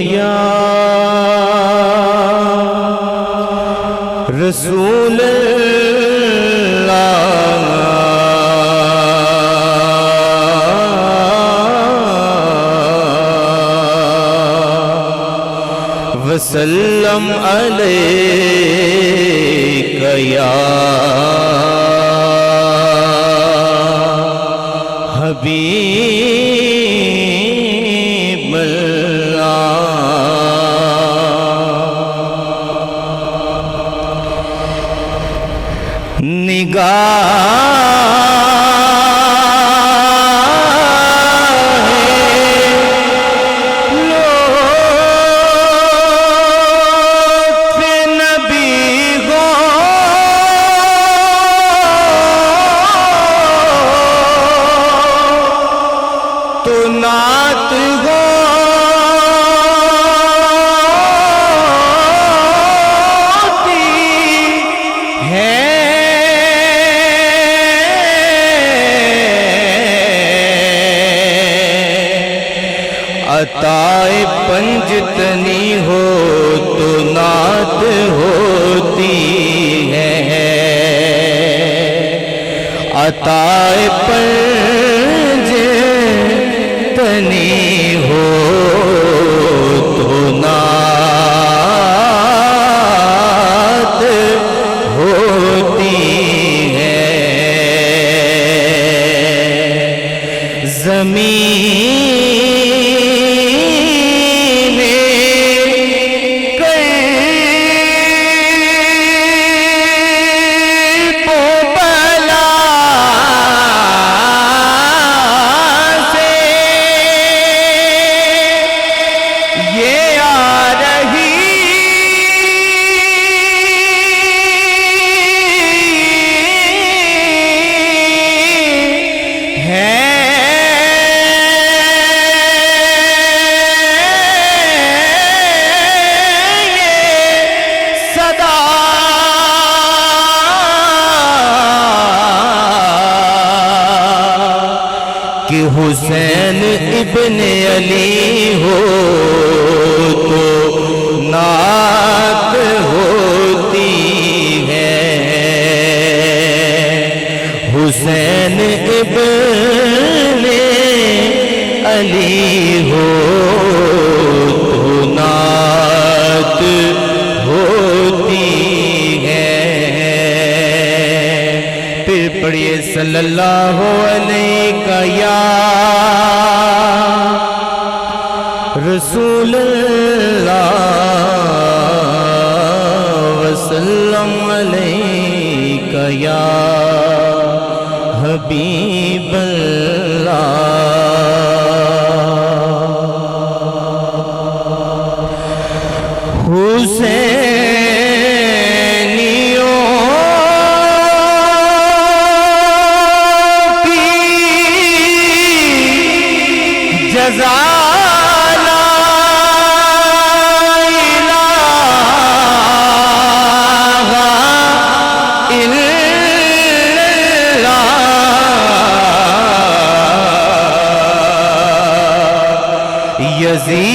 یا رسول وسلم علیک یا حبیب اللہ عطائے پنجتنی ہو تو نعت ہوتی ہے عطائے پنجتنی ہو تو نعت ہوتی ہے زمین کہ حسین ابن علی ہو تو نعت ہوتی ہے حسین ابن علی ہو تو نعت ہوتی ہے پھر پڑھیے صلی اللہ علیہ یا رسول اللہ وسلم علیک یا حبیب اللہ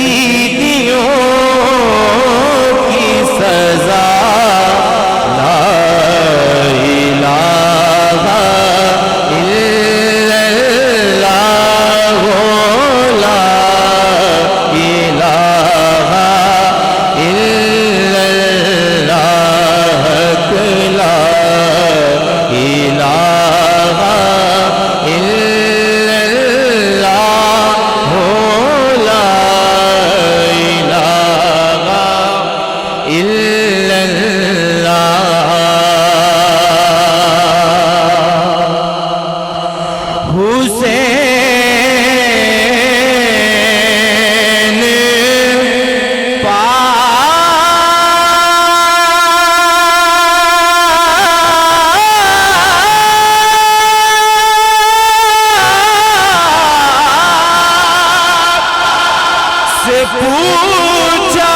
یزیدیوں کی سزا لا الہ الا اللہ لا الہ الا اللہ لا الہ الا پوچھا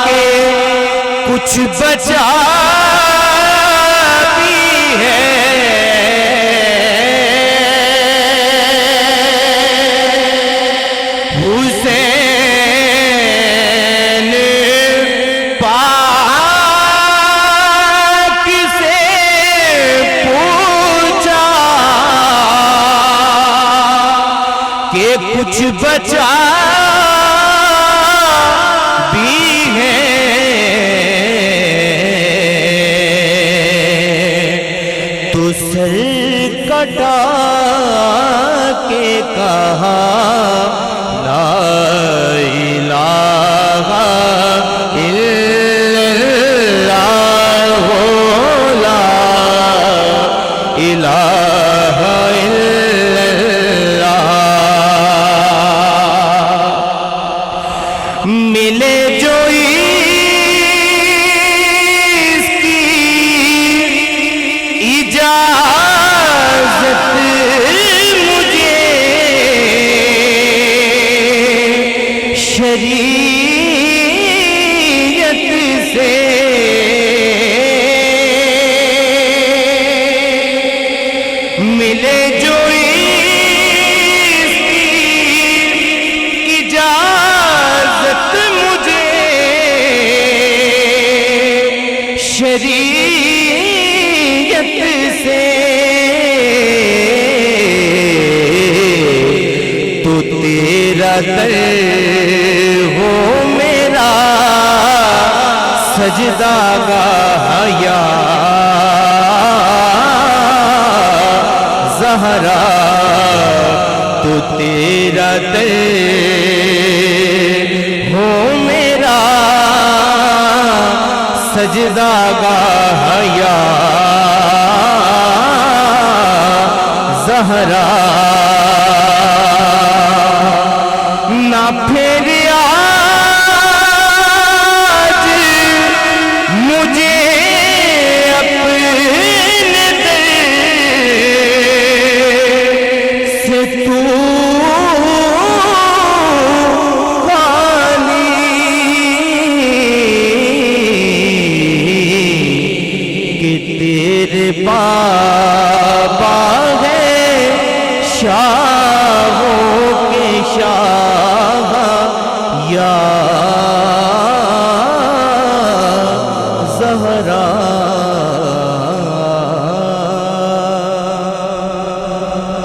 کہ کچھ بچا بھی ہے کہ کچھ بچا بھی ہے تو سر کٹا کے کہا لا الہ الا اللہ لا الہ الا اللہ ملے جو اس کی اجازت مجھے شریعت سے ملے جو اس کی اجازت مجھے شریعت سے تو تیرا در ہو میرا سجدہ گاہ یا زہرا تو تیرا در ہو میرا سجدہ گاہ یا زہرا نہ پھر آج مجھے اپنے در سے تو خالی کہ تیرے پاس